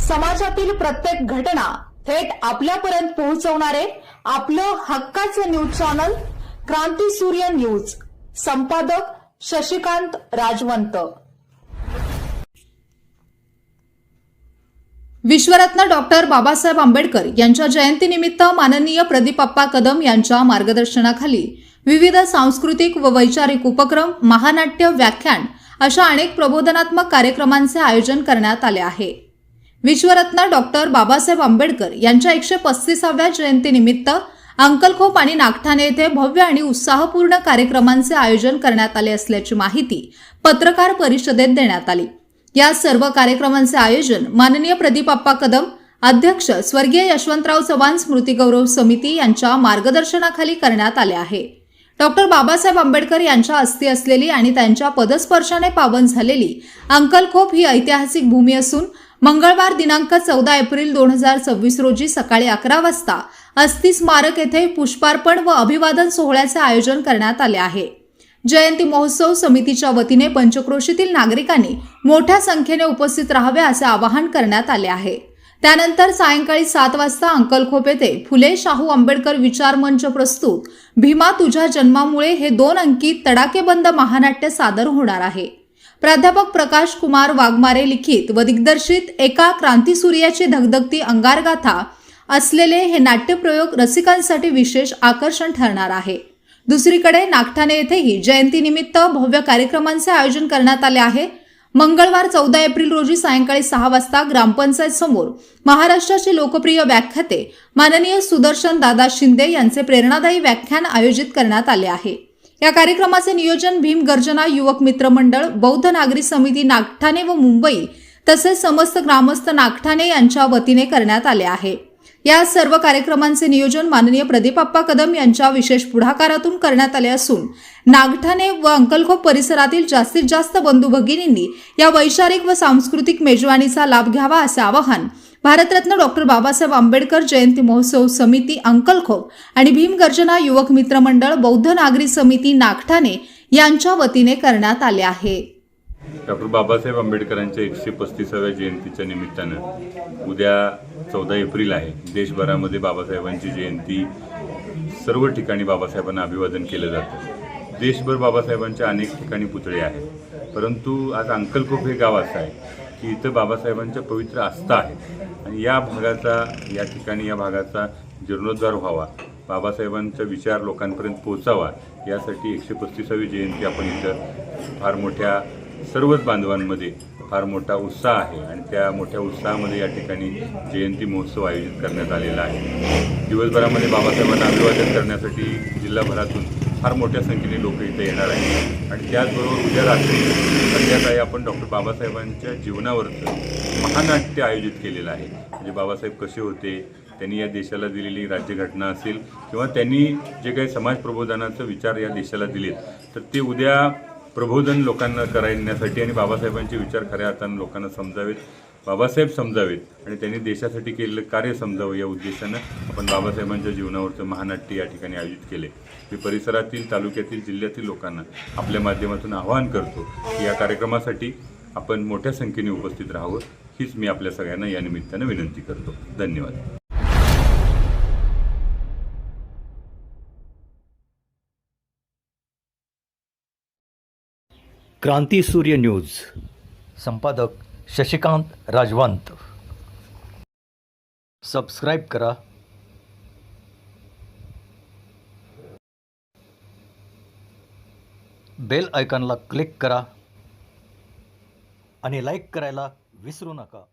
समाजातील प्रत्येक घटना थेट आपल्यापर्यंत पोहोचवणारे आपलं हक्काचं न्यूज चॅनल क्रांती सूर्य न्यूज। संपादक शशिकांत राजवंत। विश्वरत्न डॉक्टर बाबासाहेब आंबेडकर यांच्या जयंतीनिमित्त माननीय प्रदीपप्पा कदम यांच्या मार्गदर्शनाखाली विविध सांस्कृतिक व वैचारिक उपक्रम, महानाट्य, व्याख्यान अशा अनेक प्रबोधनात्मक कार्यक्रमांचे आयोजन करण्यात आले आहे। विश्वरत्न डॉक्टर बाबासाहेब आंबेडकर यांच्या 135व्या जयंतीनिमित्त अंकलखोप आणि नागठाणे येथे भव्य आणि उत्साहपूर्ण कार्यक्रमांचे आयोजन करण्यात आले असल्याची माहिती पत्रकार परिषदेत देण्यात आली। या सर्व कार्यक्रमांचे आयोजन माननीय प्रदीपप्पा कदम, अध्यक्ष स्वर्गीय यशवंतराव चव्हाण स्मृती गौरव समिती यांच्या मार्गदर्शनाखाली करण्यात आले आहे। डॉक्टर बाबासाहेब आंबेडकर यांच्या अस्थी असलेली आणि त्यांच्या पदस्पर्शाने पावन झालेली अंकलखोप ही ऐतिहासिक भूमी असून मंगळवार दिनांक 14 एप्रिल 2026 रोजी सकाळी 11 वाजता अस्थी स्मारक येथे पुष्पार्पण व अभिवादन सोहळ्याचे आयोजन करण्यात आले आहे। जयंती महोत्सव समितीच्या वतीने पंचक्रोशीतील नागरिकांनी मोठ्या संख्येने उपस्थित राहावे असे आवाहन करण्यात आले आहे। त्यानंतर सायंकाळी 7 वाजता अंकलखोप येथे फुले शाहू आंबेडकर विचार मंच प्रस्तुत भीमा तुझ्या जन्मामुळे हे 2 अंकी तडाकेबंद महानाट्य सादर होणार आहे। प्राध्यापक प्रकाश कुमार वाघमारे लिखित व दिग्दर्शित एका क्रांतीसूर्याची धगधगती अंगारगाथा असलेले हे नाट्यप्रयोग रसिकांसाठी विशेष आकर्षण ठरणार आहे। दुसरीकडे नागठाणे येथेही जयंतीनिमित्त भव्य कार्यक्रमांचे आयोजन करण्यात आले आहे। मंगळवार 14 एप्रिल रोजी सायंकाळी 6 वाजता ग्रामपंचायत समोर महाराष्ट्राचे लोकप्रिय व्याख्याते माननीय सुदर्शन दादा शिंदे यांचे प्रेरणादायी व्याख्यान आयोजित करण्यात आले आहे। या कार्यक्रमाचे नियोजन भीम गर्जना युवक मित्र मंडळ, बौद्ध नागरी समिती नागठाणे व मुंबई तसेच समस्त ग्रामस्थ नागठाणे यांच्या वतीने करण्यात आले आहे। या सर्व कार्यक्रमांचे नियोजन माननीय प्रदीपप्पा कदम यांच्या विशेष पुढाकारातून करण्यात आले असून नागठाणे व अंकलखोप परिसरातील जास्तीत जास्त बंधू भगिनींनी या वैचारिक व सांस्कृतिक मेजवानीचा लाभ घ्यावा असे आवाहन भारतरत्न डॉक्टर बाबासाहेब आंबेडकर जयंती महोत्सव समिती अंकलखोप आणि भीम गर्जना युवक मित्र मंडळ, बौद्ध नागरी समिती नागठाणे यांच्या वतीने करण्यात आले आहे। डॉक्टर बाबासाहेब आंबेडकरांच्या 135व्या जयंतीच्या निमित्तानं उद्या 14 एप्रिल आहे। देशभरामध्ये बाबासाहेबांची जयंती सर्व ठिकाणी बाबासाहेबांना अभिवादन केलं जातं। देशभर बाबासाहेबांच्या अनेक ठिकाणी पुतळे आहेत, परंतु आज अंकलखोप हे गाव असं आहे की इथं बाबासाहेबांच्या पवित्र आस्था आहे आणि या भागाचा जीर्णोद्धार व्हावा, बाबासाहेबांचा विचार लोकांपर्यंत पोहोचावा यासाठी 135वी जयंती आपण इथं फार मोठ्या सर्वच बांधवांमध्ये फार मोठा उत्साह आहे आणि त्या मोठ्या उत्साहामध्ये या ठिकाणी जयंती महोत्सव आयोजित करण्यात आलेला आहे। दिवसभरामध्ये बाबासाहेबांना अभिवादन करण्यासाठी जिल्हाभरातून फार मोठ्या संख्येने लोक इथे येणार आहेत आणि त्याचबरोबर उद्या रात्री संध्याकाळी आपण डॉक्टर बाबासाहेबांच्या जीवनावरचं महानाट्य आयोजित केलेलं आहे। म्हणजे बाबासाहेब कसे होते, त्यांनी या देशाला दिलेली राज्यघटना असेल किंवा त्यांनी जे काही समाज प्रबोधनाचे विचार या देशाला दिलेत, तर ते उद्या प्रबोधन लोकांना करण्यासाठी आणि बाबासाहेबांचे विचार खऱ्या अर्थाने लोकांना समजावेत, बाबासाहेब समजावेत आणि त्यांनी देशासाठी केलेलं कार्य समजावं या उद्देशानं आपण बाबासाहेबांच्या जीवनावरचं महानाट्य या ठिकाणी आयोजित केले। मी परिसरातील, तालुक्यातील, जिल्ह्यातील लोकांना आपल्या माध्यमातून आवाहन करतो की या कार्यक्रमासाठी आपण मोठ्या संख्येने उपस्थित राहावं, हीच मी आपल्या सगळ्यांना या निमित्तानं विनंती करतो। धन्यवाद। क्रांती सूर्य न्यूज। संपादक शशिकांत राजवंत। सबस्क्राइब करा, बेल आयकॉनला क्लिक करा आणि लाईक करायला विसरू नका।